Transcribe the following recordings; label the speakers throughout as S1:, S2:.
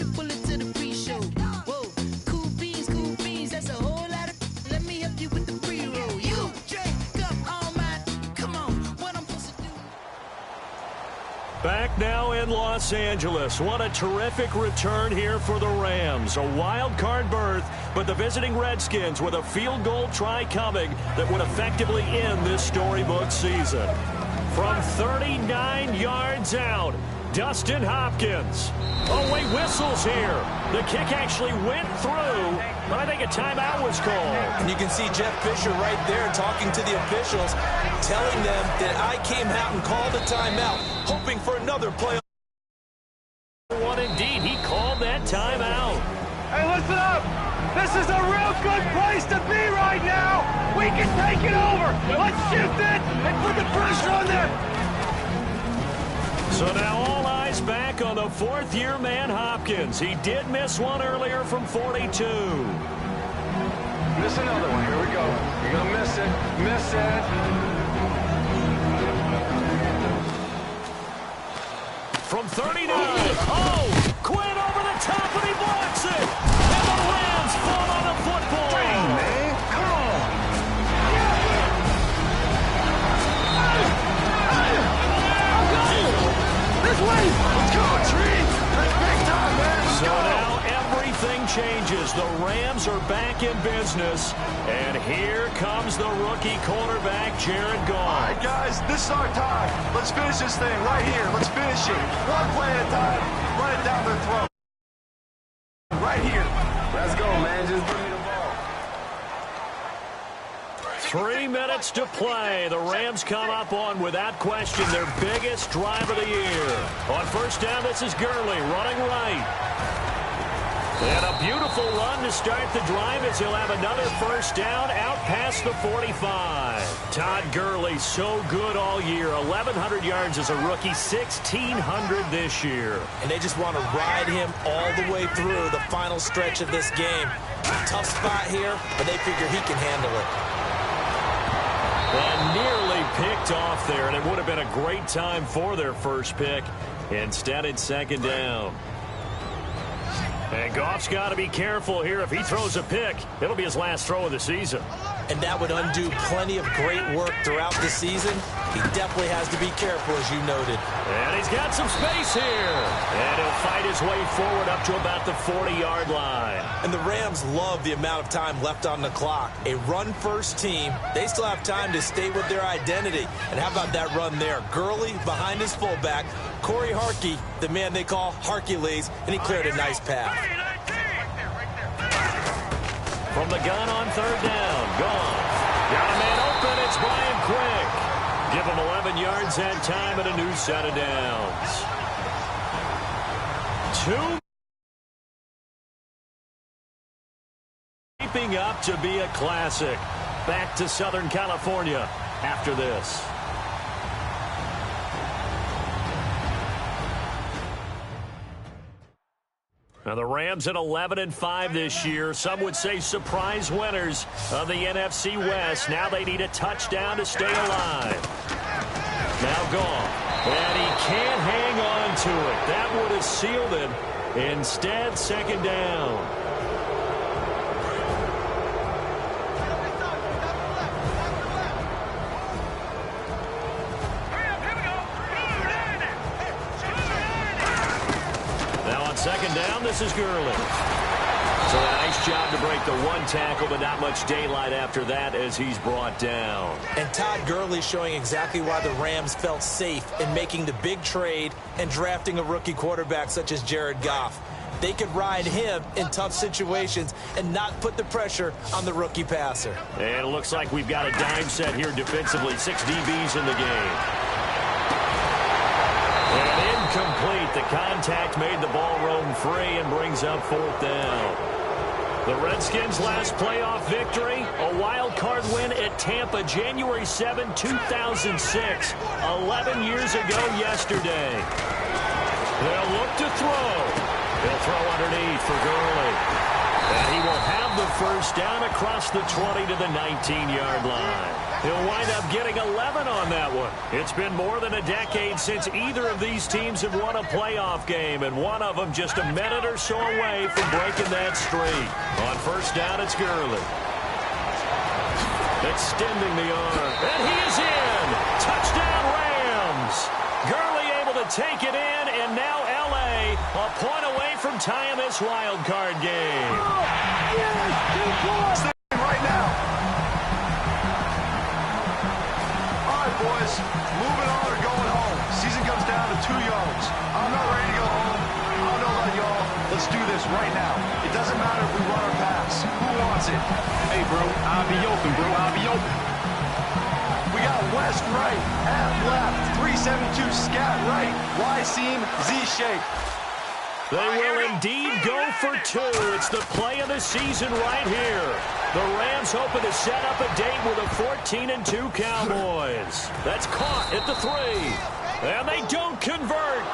S1: to pull it to the pre-show. Whoa, cool beans, that's a whole lot of. Let me help you with the pre-roll. You drink up all my. Come on, what I'm supposed to do?
S2: Back now in Los Angeles. What a terrific return here for the Rams. A wild card berth, but the visiting Redskins with a field goal try coming that would effectively end this storybook season. From 39 yards out, Dustin Hopkins. Oh, wait, whistles here. The kick actually went through, but I think a timeout was called.
S3: And you can see Jeff Fisher right there talking to the officials, telling them that I came out and called a timeout, hoping for another play.
S2: One indeed, he called that timeout.
S4: Hey, listen up. This is a real good place to be right now. We can take it over. Let's shift it and put the pressure on them.
S2: So now all eyes back on the fourth-year man Hopkins. He did miss one earlier from 42.
S4: Miss another one. Here we go. You're going to miss it. Miss it.
S2: From 39. Oh! Quinn over the top, and he blocks it. And the Rams fall on the football.
S4: Dang, man. Come on. This way. Let's go, Tree. That's big time, man.
S2: So now everything changes. The Rams are back in business. And here comes the rookie quarterback, Jared Goff.
S4: All right, guys, this is our time. Let's finish this thing right here. Let's finish it. One play at a time. Run it down their throat. Right here. Let's go, man. Just give me the ball.
S2: 3 minutes to play. The Rams come up on, without question, their biggest drive of the year. On first down, this is Gurley running right. And a beautiful run to start the drive as he'll have another first down out past the 45. Todd Gurley, so good all year. 1,100 yards as a rookie, 1,600 this year.
S3: And they just want to ride him all the way through the final stretch of this game. Tough spot here, but they figure he can handle it.
S2: And nearly picked off there, and it would have been a great time for their first pick. Instead, it's second down. And Goff's got to be careful here. If he throws a pick, it'll be his last throw of the season.
S3: And that would undo plenty of great work throughout the season. He definitely has to be careful, as you noted.
S2: And he's got some space here. And he'll fight his way forward up to about the 40-yard line.
S3: And the Rams love the amount of time left on the clock. A run-first team. They still have time to stay with their identity. And how about that run there? Gurley behind his fullback. Corey Harkey, the man they call Hercules, and he cleared a nice pass.
S2: From the gun on third down, Goff. Got a man open, it's Brian Quick. Give him 11 yards that time and a new set of downs. 2 shaping up to be a classic. Back to Southern California after this. Now the Rams at 11-5 this year. Some would say surprise winners of the NFC West. Now they need a touchdown to stay alive. Now Goff. And he can't hang on to it. That would have sealed it. Instead, second down. Second down, this is Gurley. So a nice job to break the one tackle, but not much daylight after that as he's brought down.
S3: And Todd Gurley showing exactly why the Rams felt safe in making the big trade and drafting a rookie quarterback such as Jared Goff. They could ride him in tough situations and not put the pressure on the rookie passer.
S2: And it looks like we've got a dime set here defensively. 6 DBs in the game. And incomplete. The contact made the ball roam free and brings up fourth down. The Redskins' last playoff victory, a wild card win at Tampa January 7, 2006. 11 years ago yesterday. They'll look to throw. He'll throw underneath for Gurley. And he will have the first down across the 20 to the 19-yard line. He'll wind up getting 11 on that one. It's been more than a decade since either of these teams have won a playoff game, and one of them just a minute or so away from breaking that streak. On first down, it's Gurley. Extending the arm, and he is in. Touchdown, Rams. Gurley able to take it in, and now L.A. a point away from tying this wild card game.
S4: Right now. All right, boys, moving on or going home. Season comes down to 2 yards. I'm not ready to go home. I don't know about y'all. Let's do this right now. It doesn't matter if we run or pass. Who wants it?
S5: Hey, bro, I'll be open, bro. I'll be open.
S4: We got West right, half left, 372 scat right, Y seam, Z shape.
S2: They will indeed go for 2. It's the play of the season right here. The Rams hoping to set up a date with a 14-2 Cowboys. That's caught at the 3. And they don't convert.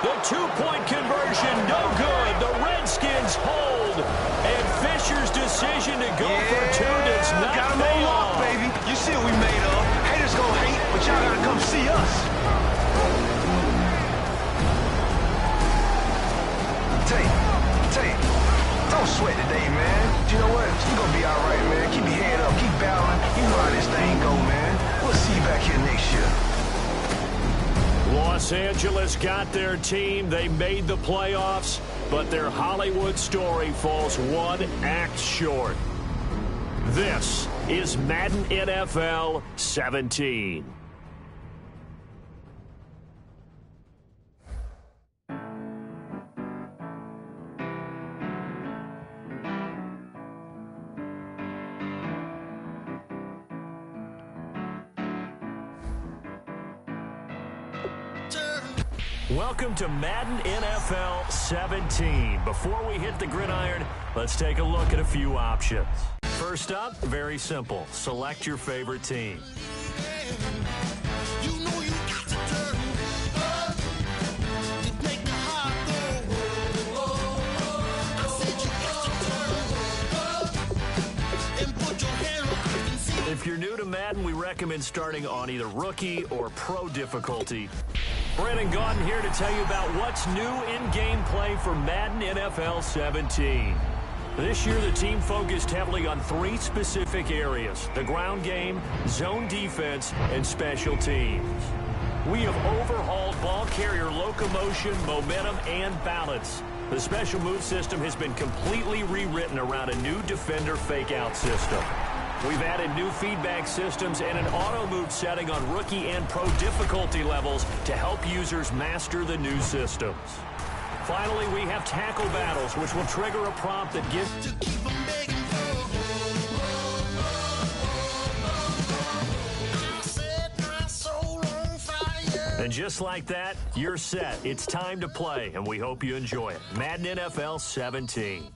S2: The 2-point conversion, no good. The Redskins hold. And Fisher's decision to go for 2 does not pay off.
S4: Baby. You see what we made of. Haters gonna hate, but y'all gotta come see us. Tay, don't sweat today, man. You know what? You gonna be all right, man. Keep your head up, keep battling. You know how this thing go, man. We'll see you back here next year.
S2: Los Angeles got their team. They made the playoffs, but their Hollywood story falls one act short. This is Madden NFL 17. Welcome to Madden NFL 17. Before we hit the gridiron, let's take a look at a few options. First up, very simple. Select your favorite team. If you're new to Madden, we recommend starting on either rookie or pro difficulty. Brandon Gaudin here to tell you about what's new in gameplay for Madden NFL 17. This year, the team focused heavily on 3 specific areas: the ground game, zone defense, and special teams. We have overhauled ball carrier locomotion, momentum, and balance. The special move system has been completely rewritten around a new defender fake-out system. We've added new feedback systems and an auto-move setting on rookie and pro difficulty levels to help users master the new systems. Finally, we have tackle battles, which will trigger a prompt that gives... And just like that, you're set. It's time to play, and we hope you enjoy it. Madden NFL 17.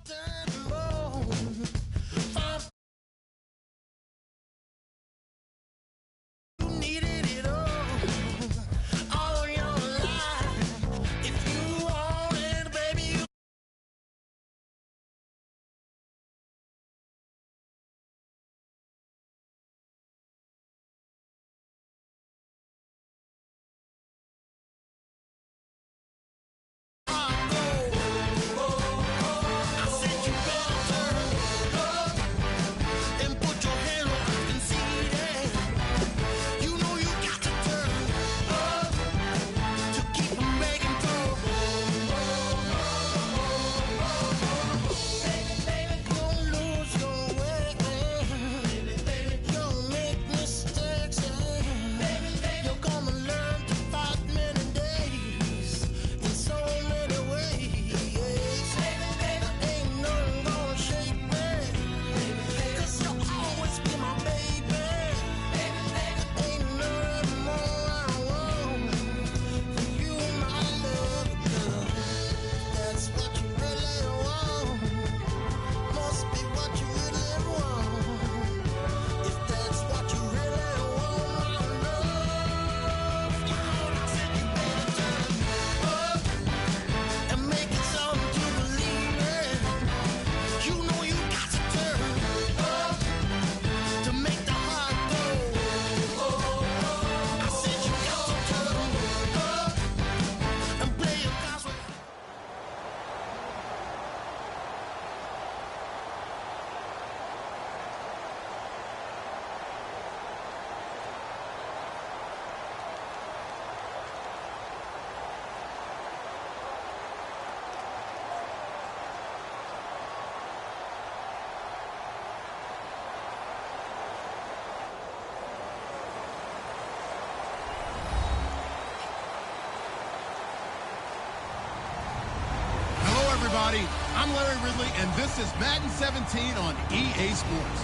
S6: everybody. I'm Larry Ridley, and this is Madden 17 on EA Sports.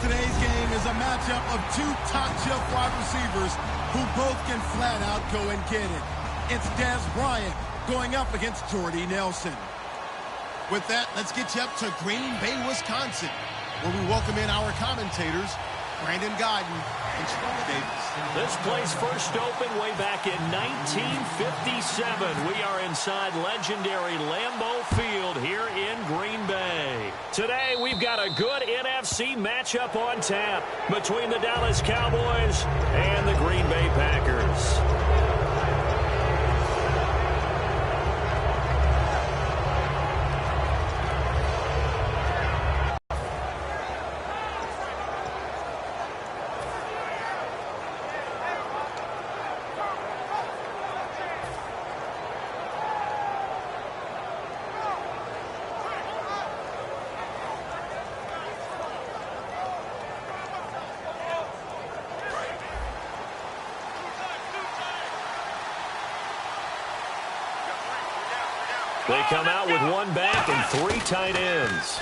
S6: Today's game is a matchup of two top-shelf wide receivers who both can flat out go and get it. It's Dez Bryant going up against Jordy Nelson. With that, let's get you up to Green Bay, Wisconsin, where we welcome in our commentators, Brandon Godden and Charles Davis.
S2: This place first opened way back in 1957. We are inside legendary Lambeau Field here in Green Bay. Today, we've got a good NFC matchup on tap between the Dallas Cowboys and the Green Bay Packers. They come out with one back and three tight ends.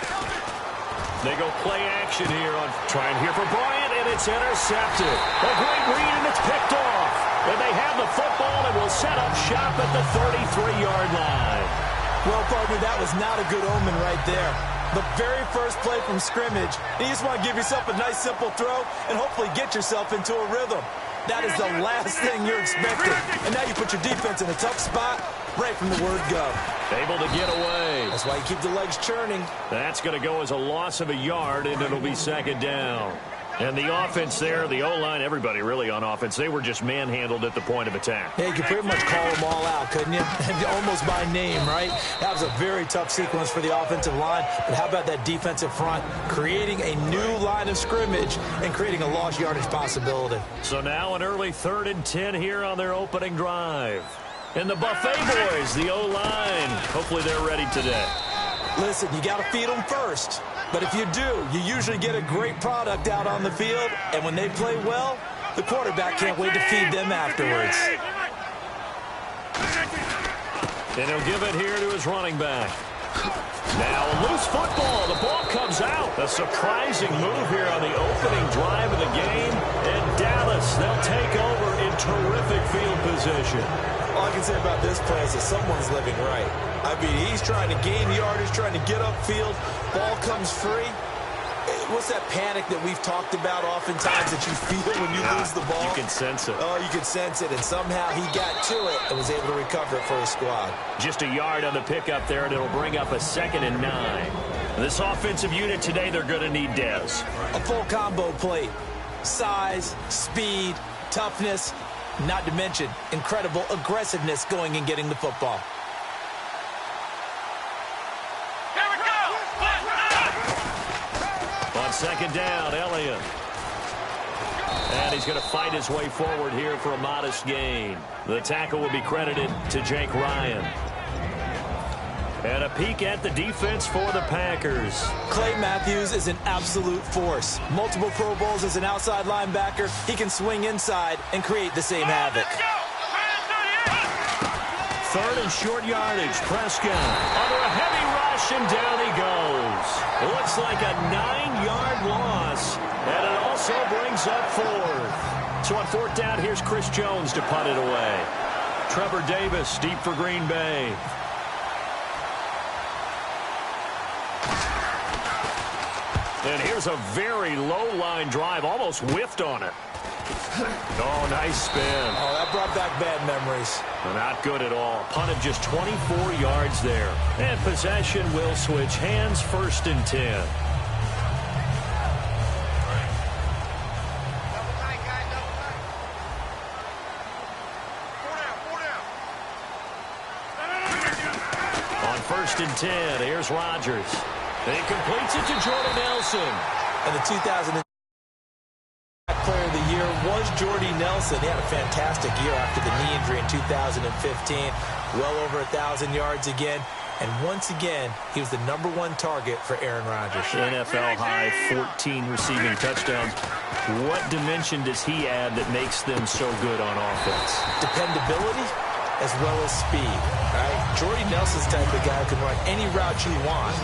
S2: They go play action here on trying here for Bryant, and it's intercepted. A great read, and it's picked off. And they have the football and will set up shop at the 33-yard line.
S3: Well, partner, that was not a good omen right there. The very first play from scrimmage, you just want to give yourself a nice, simple throw and hopefully get yourself into a rhythm. That is the last thing you're expecting. And now you put your defense in a tough spot right from the word go.
S2: Able to get away.
S3: That's why you keep the legs churning.
S2: That's going to go as a loss of a yard, and it'll be second down. And the offense there, the O-line, everybody really on offense, they were just manhandled at the point of attack.
S3: Yeah, you could pretty much call them all out, couldn't you? Almost by name, right? That was a very tough sequence for the offensive line. But how about that defensive front creating a new line of scrimmage and creating a lost yardage possibility?
S2: So now an early 3rd and 10 here on their opening drive. And the Buffet boys, the O-line, hopefully they're ready today.
S3: Listen, you got to feed them first. But if you do, you usually get a great product out on the field. And when they play well, the quarterback can't wait to feed them afterwards.
S2: And he'll give it here to his running back. Now a loose football. The ball comes out. A surprising move here on the opening drive of the game. And Dallas, they'll take over in terrific field position.
S3: All I can say about this play is that someone's living right. I mean, he's trying to gain yardage, trying to get upfield. Ball comes free. What's that panic that we've talked about oftentimes that you feel when you lose the ball?
S2: You can sense it.
S3: Oh, you can sense it. And somehow he got to it and was able to recover it for his squad.
S2: Just a yard on the pickup there, and it'll bring up a 2nd and 9. This offensive unit today, they're going to need Dez.
S3: A full combo plate. Size, speed, toughness, not to mention incredible aggressiveness going and getting the football.
S2: On 2nd down, Elliott. And he's going to fight his way forward here for a modest gain. The tackle will be credited to Jake Ryan. And a peek at the defense for the Packers.
S3: Clay Matthews is an absolute force. Multiple Pro Bowls as an outside linebacker. He can swing inside and create the same havoc.
S2: 3rd and short yardage. Prescott under a heavy rush, and down he goes. It looks like a 9-yard loss, and it also brings up 4th. So on 4th down, here's Chris Jones to punt it away. Trevor Davis deep for Green Bay. And here's a very low-line drive, almost whiffed on it. Oh, nice spin.
S3: Oh, that brought back bad memories.
S2: Not good at all. Punted just 24 yards there. And possession will switch hands, 1st and 10. On 1st and 10, here's Rodgers. And he completes it to Jordy Nelson.
S3: And the 2000 Player of the Year was Jordy Nelson. He had a fantastic year after the knee injury in 2015. Well over 1,000 yards again. And once again, he was the #1 target for Aaron Rodgers.
S2: NFL high, 14 receiving touchdowns. What dimension does he add that makes them so good on offense?
S3: Dependability as well as speed. Right? Jordy Nelson's the type of guy who can run any route you want,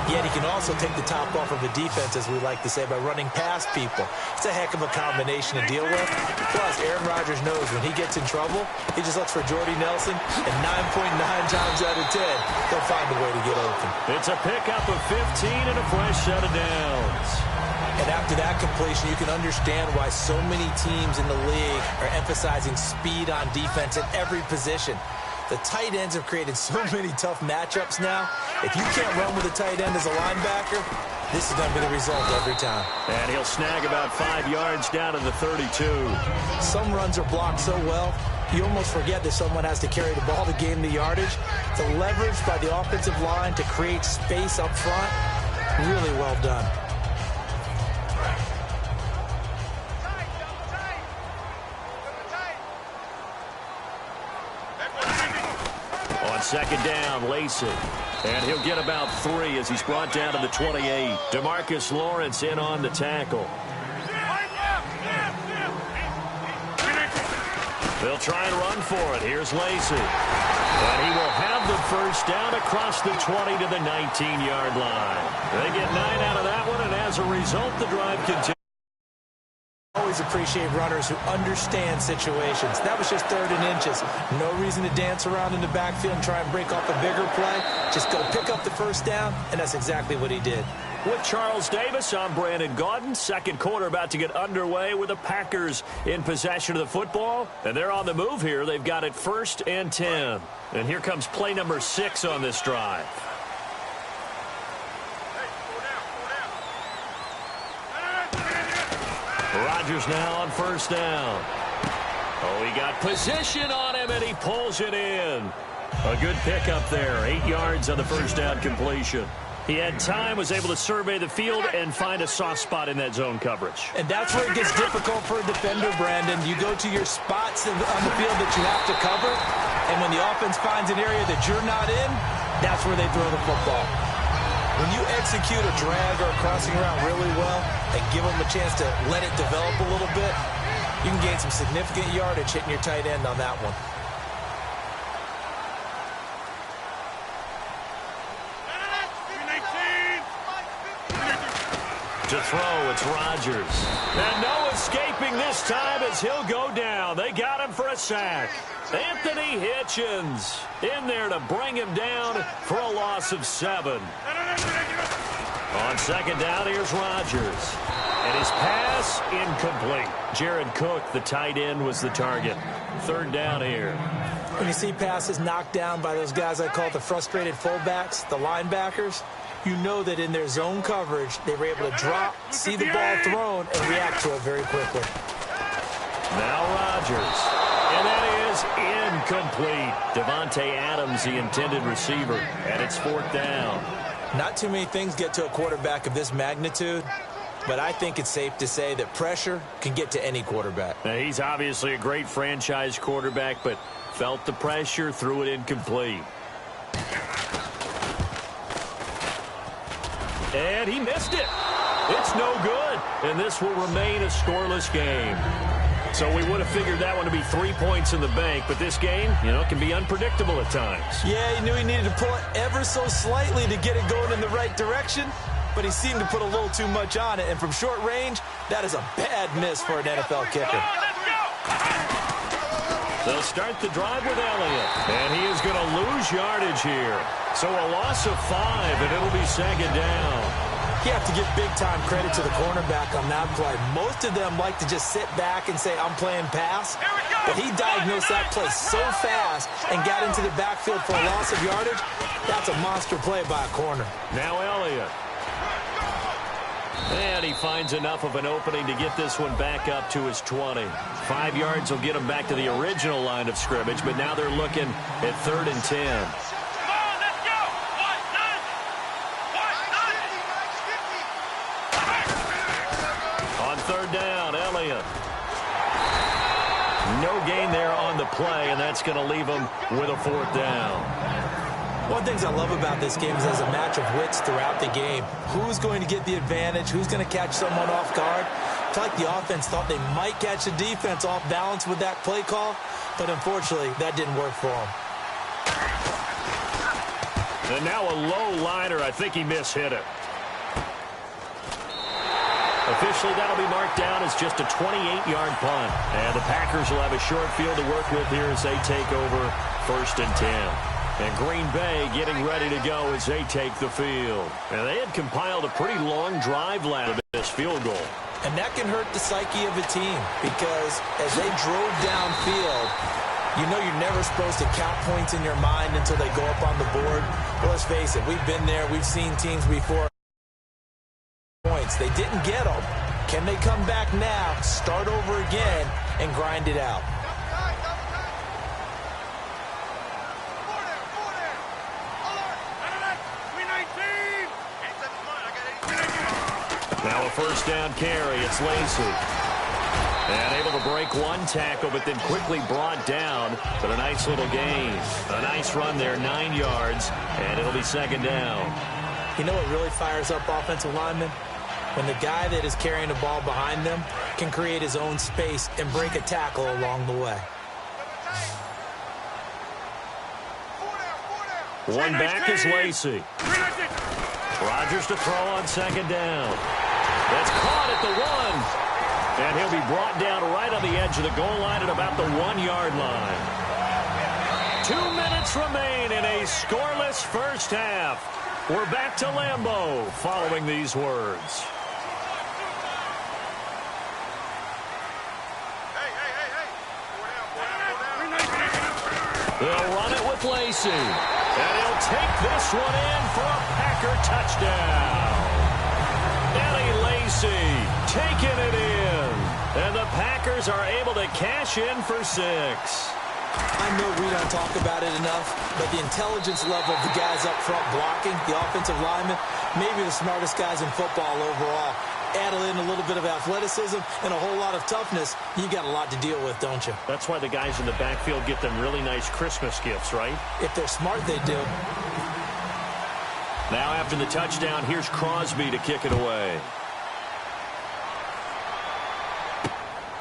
S3: yet he can also take the top off of a defense, as we like to say, by running past people. It's a heck of a combination to deal with. Plus, Aaron Rodgers knows when he gets in trouble, he just looks for Jordy Nelson, and 9.9 times out of 10, he'll find a way to get open.
S2: It's a pickup of 15 and a fresh set of downs.
S3: And after that completion, you can understand why so many teams in the league are emphasizing speed on defense at every position. The tight ends have created so many tough matchups now. If you can't run with a tight end as a linebacker, this is going to be the result every time. And
S2: he'll snag about 5 yards down to the 32.
S3: Some runs are blocked so well, you almost forget that someone has to carry the ball to gain the yardage. The leverage by the offensive line to create space up front, really well done.
S2: On second down, Lacey. And he'll get about 3 as he's brought down to the 28. DeMarcus Lawrence in on the tackle. They'll try and run for it. Here's Lacey. And he will have the first down across the 20 to the 19-yard line. They get 9 out of that one, and as a result, the drive continues.
S3: Always appreciate runners who understand situations. That was just 3rd and inches. No reason to dance around in the backfield and try and break off a bigger play. Just go pick up the first down, and that's exactly what he did.
S2: With Charles Davis, I'm Brandon Gaudin. Second quarter about to get underway with the Packers in possession of the football. And they're on the move here. They've got it 1st and 10. And here comes play number 6 on this drive. Rodgers now on 1st down. Oh, he got position on him, and he pulls it in. A good pickup there. 8 yards on the 1st down completion. He had time, was able to survey the field and find a soft spot in that zone coverage.
S3: And that's where it gets difficult for a defender, Brandon. You go to your spots on the field that you have to cover, and when the offense finds an area that you're not in, that's where they throw the football. When you execute a drag or a crossing route really well and give them a chance to let it develop a little bit, you can gain some significant yardage hitting your tight end on that one.
S2: To throw, it's Rodgers. And no escaping this time as he'll go down. They got him for a sack. Anthony Hitchens in there to bring him down for a loss of 7. On second down, here's Rodgers. And his pass incomplete. Jared Cook, the tight end, was the target. 3rd down here.
S3: When you see passes knocked down by those guys I call the frustrated fullbacks, the linebackers, you know that in their zone coverage, they were able to drop, see the ball thrown, and react to it very quickly.
S2: Now Rodgers. And that is incomplete. Devontae Adams, the intended receiver. And it's 4th down.
S3: Not too many things get to a quarterback of this magnitude, but I think it's safe to say that pressure can get to any quarterback.
S2: Now, he's obviously a great franchise quarterback, but felt the pressure, threw it incomplete. And he missed it. It's no good. And this will remain a scoreless game. So we would have figured that one to be 3 points in the bank. But this game, can be unpredictable at times.
S3: Yeah, he knew he needed to pull it ever so slightly to get it going in the right direction. But he seemed to put a little too much on it. And from short range, that is a bad miss for an NFL kicker.
S2: They'll start the drive with Elliott. And he is going to lose yardage here. So a loss of 5, and it'll be 2nd down.
S3: You have to give big-time credit to the cornerback on that play. Most of them like to just sit back and say, I'm playing pass. But he diagnosed that play so fast and got into the backfield for a loss of yardage. That's a monster play by a corner.
S2: Now Elliott. And he finds enough of an opening to get this one back up to his 20. 5 yards will get him back to the original line of scrimmage, but now they're looking at 3rd and 10. On 3rd down, Elliott. No gain there on the play, and that's going to leave him with a 4th down.
S3: One of the things I love about this game is there's a match of wits throughout the game. Who's going to get the advantage? Who's going to catch someone off guard? I feel like the offense thought they might catch the defense off balance with that play call, but unfortunately, that didn't work for them.
S2: And now a low liner. I think he mishit it. Officially, that'll be marked down as just a 28-yard punt. And the Packers will have a short field to work with here as they take over 1st and 10. And Green Bay getting ready to go as they take the field. And they had compiled a pretty long drive last this field goal.
S3: And that can hurt the psyche of a team because as they drove downfield, you know you're never supposed to count points in your mind until they go up on the board. Well, let's face it, we've been there. We've seen teams before. Points. They didn't get them. Can they come back now, start over again, and grind it out?
S2: Now a 1st down carry. It's Lacy. And able to break one tackle, but then quickly brought down. But a nice little gain. A nice run there, 9 yards, and it'll be 2nd down.
S3: You know what really fires up offensive linemen? When the guy that is carrying the ball behind them can create his own space and break a tackle along the way.
S2: One back is Lacy. Rodgers to throw on 2nd down. That's caught at the 1. And he'll be brought down right on the edge of the goal line at about the 1-yard line. 2 minutes remain in a scoreless first half. We're back to Lambeau following these words. They'll run it with Lacy. And he'll take this one in for a Packer touchdown. Eddie Lacy taking it in. And the Packers are able to cash in for 6.
S3: I know we don't talk about it enough, but the intelligence level of the guys up front blocking, the offensive linemen, maybe the smartest guys in football overall. Add in a little bit of athleticism and a whole lot of toughness, you got a lot to deal with, don't you?
S2: That's why the guys in the backfield get them really nice Christmas gifts, right?
S3: If they're smart, they do.
S2: Now after the touchdown, here's Crosby to kick it away.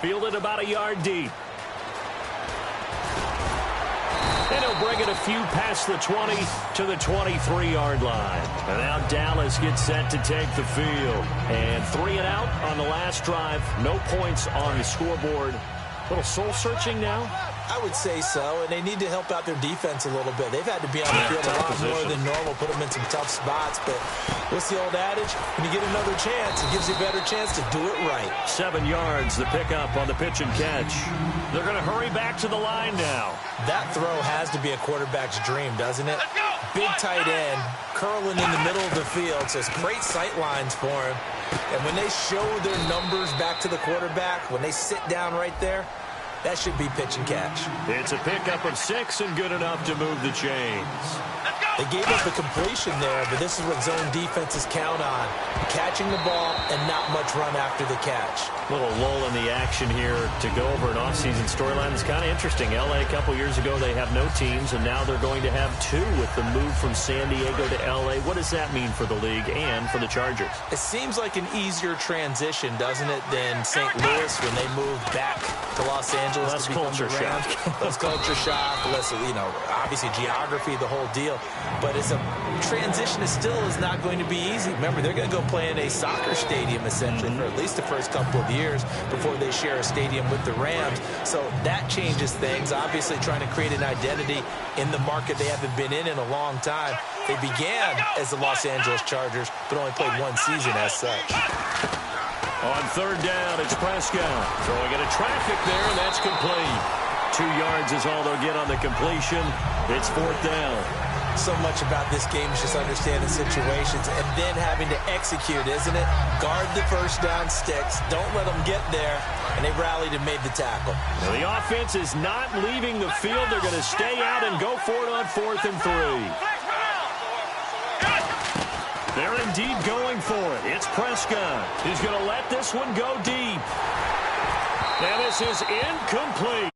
S2: Fielded about a yard deep. And he'll bring it a few past the 20 to the 23-yard line. And now Dallas gets set to take the field. And 3 and out on the last drive. No points on the scoreboard. A little soul-searching now?
S3: I would say so, and they need to help out their defense a little bit. They've had to be on the field a lot more than normal, put them in some tough spots. But what's the old adage? When you get another chance, it gives you a better chance to do it right.
S2: 7 yards, the pickup on the pitch and catch. They're going to hurry back to the line now.
S3: That throw has to be a quarterback's dream, doesn't it? Big tight end, curling in the middle of the field, so it's great sight lines for him. And when they show their numbers back to the quarterback, when they sit down right there, that should be pitch and catch.
S2: It's a pickup of 6 and good enough to move the chains.
S3: They gave up the completion there, but this is what zone defenses count on. Catching the ball and not much run after the catch.
S2: Little lull in the action here to go over an offseason storyline. It's kind of interesting. L.A. a couple years ago, they have no teams, and now they're going to have 2 with the move from San Diego to L.A. What does that mean for the league and for the Chargers?
S3: It seems like an easier transition, doesn't it, than St. Louis when they moved back to Los Angeles.
S2: Less culture shock.
S3: Less culture shock. Less, obviously geography, the whole deal. But it's a transition that still is not going to be easy. Remember, they're going to go play in a soccer stadium, essentially, for at least the first couple of years before they share a stadium with the Rams. So that changes things. Obviously, trying to create an identity in the market they haven't been in a long time. They began as the Los Angeles Chargers, but only played 1 season as such.
S2: On 3rd down, it's Prescott. Throwing into traffic there, and that's complete. 2 yards is all they'll get on the completion. It's 4th down.
S3: So much about this game is just understanding situations and then having to execute, isn't it? Guard the first down sticks. Don't let them get there. And they rallied and made the tackle.
S2: Now the offense is not leaving the field. They're going to stay out and go for it on 4th and 3. They're indeed going for it. It's Prescott. He's going to let this one go deep. And this is incomplete.